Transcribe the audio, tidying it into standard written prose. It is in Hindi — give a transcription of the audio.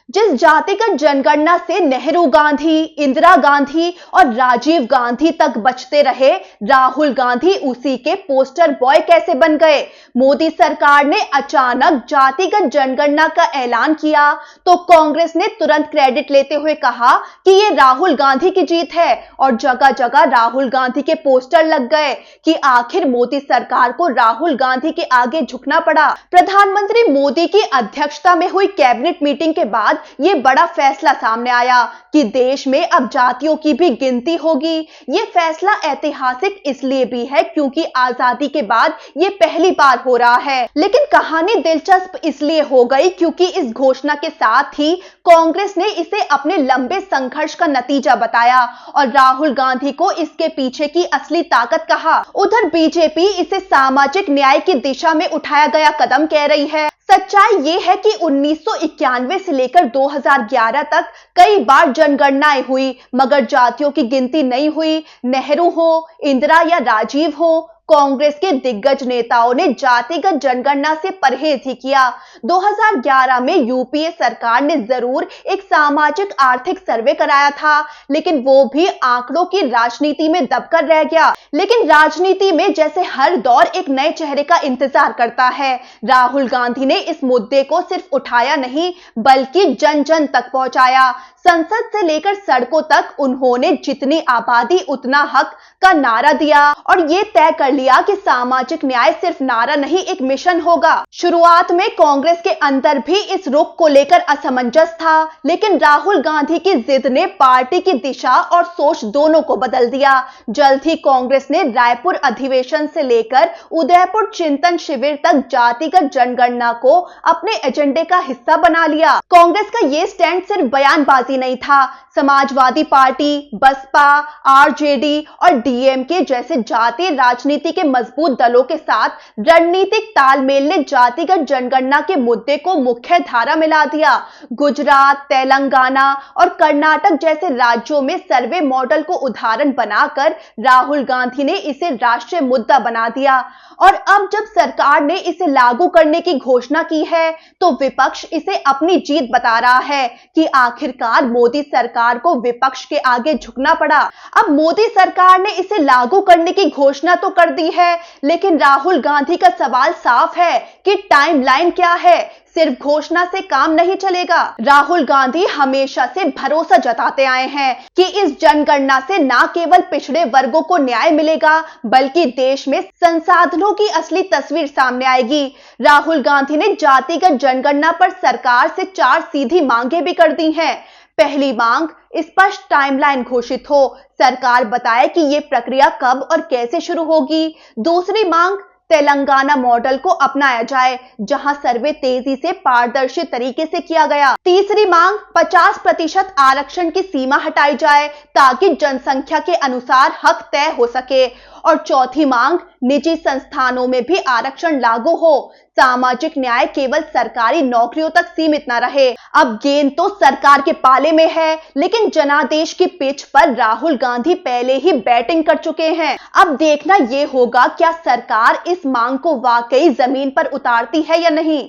जिस जातिगत जनगणना से नेहरू गांधी, इंदिरा गांधी और राजीव गांधी तक बचते रहे, राहुल गांधी उसी के पोस्टर बॉय कैसे बन गए। मोदी सरकार ने अचानक जातिगत जनगणना का ऐलान किया तो कांग्रेस ने तुरंत क्रेडिट लेते हुए कहा कि ये राहुल गांधी की जीत है और जगह जगह राहुल गांधी के पोस्टर लग गए कि आखिर मोदी सरकार को राहुल गांधी के आगे झुकना पड़ा। प्रधानमंत्री मोदी की अध्यक्षता में हुई कैबिनेट मीटिंग के बाद ये बड़ा फैसला सामने आया कि देश में अब जातियों की भी गिनती होगी। ये फैसला ऐतिहासिक इसलिए भी है क्योंकि आजादी के बाद ये पहली बार हो रहा है, लेकिन कहानी दिलचस्प इसलिए हो गई क्योंकि इस घोषणा के साथ ही कांग्रेस ने इसे अपने लंबे संघर्ष का नतीजा बताया और राहुल गांधी को इसके पीछे की असली ताकत कहा। उधर बीजेपी इसे सामाजिक न्याय की दिशा में उठाया गया कदम कह रही है। सच्चाई ये है कि 1991 से लेकर 2011 तक कई बार जनगणनाएं हुई, मगर जातियों की गिनती नहीं हुई। नेहरू हो, इंदिरा या राजीव हो, कांग्रेस के दिग्गज नेताओं ने जातिगत जनगणना से परहेज ही किया। 2011 में यूपीए सरकार ने जरूर एक सामाजिक आर्थिक सर्वे कराया था, लेकिन वो भी आंकड़ों की राजनीति में दबकर रह गया। लेकिन राजनीति में जैसे हर दौर एक नए चेहरे का इंतजार करता है, राहुल गांधी ने इस मुद्दे को सिर्फ उठाया नहीं बल्कि जन जन तक पहुंचाया। संसद से लेकर सड़कों तक उन्होंने जितनी आबादी उतना हक का नारा दिया और ये तय कर लिया कि सामाजिक न्याय सिर्फ नारा नहीं, एक मिशन होगा। शुरुआत में कांग्रेस के अंदर भी इस रुख को लेकर असमंजस था, लेकिन राहुल गांधी की जिद ने पार्टी की दिशा और सोच दोनों को बदल दिया। जल्द ही कांग्रेस ने रायपुर अधिवेशन से लेकर उदयपुर चिंतन शिविर तक जातिगत जनगणना को अपने एजेंडे का हिस्सा बना लिया। कांग्रेस का ये स्टैंड सिर्फ बयानबाजी नहीं था। समाजवादी पार्टी, बसपा, आरजेडी और डीएमके जैसे जातीय राजनीति के मजबूत दलों के साथ रणनीतिक तालमेल ने जातिगत जनगणना के मुद्दे को मुख्य धारा में ला दिया। गुजरात, तेलंगाना और कर्नाटक जैसे राज्यों में सर्वे मॉडल को उदाहरण बनाकर राहुल गांधी ने इसे राष्ट्रीय मुद्दा बना दिया और अब जब सरकार ने इसे लागू करने की घोषणा की है तो विपक्ष इसे अपनी जीत बता रहा है कि आखिरकार मोदी सरकार को विपक्ष के आगे झुकना पड़ा। अब मोदी सरकार ने इसे लागू करने की घोषणा तो कर दी है, लेकिन राहुल गांधी का सवाल साफ है कि टाइमलाइन क्या है। सिर्फ घोषणा से काम नहीं चलेगा। राहुल गांधी हमेशा से भरोसा जताते आए हैं कि इस जनगणना से न केवल पिछड़े वर्गों को न्याय मिलेगा बल्कि देश में संसाधनों की असली तस्वीर सामने आएगी। राहुल गांधी ने जातिगत जनगणना पर सरकार से 4 सीधी मांगे भी कर दी हैं। पहली मांग, स्पष्ट टाइमलाइन घोषित हो, सरकार बताए कि ये प्रक्रिया कब और कैसे शुरू होगी। दूसरी मांग, तेलंगाना मॉडल को अपनाया जाए जहां सर्वे तेजी से पारदर्शी तरीके से किया गया। तीसरी मांग, 50% आरक्षण की सीमा हटाई जाए ताकि जनसंख्या के अनुसार हक तय हो सके। और चौथी मांग, निजी संस्थानों में भी आरक्षण लागू हो, सामाजिक न्याय केवल सरकारी नौकरियों तक सीमित न रहे। अब गेंद तो सरकार के पाले में है, लेकिन जनादेश की पिच पर राहुल गांधी पहले ही बैटिंग कर चुके हैं। अब देखना यह होगा क्या सरकार इस मांग को वाकई जमीन पर उतारती है या नहीं।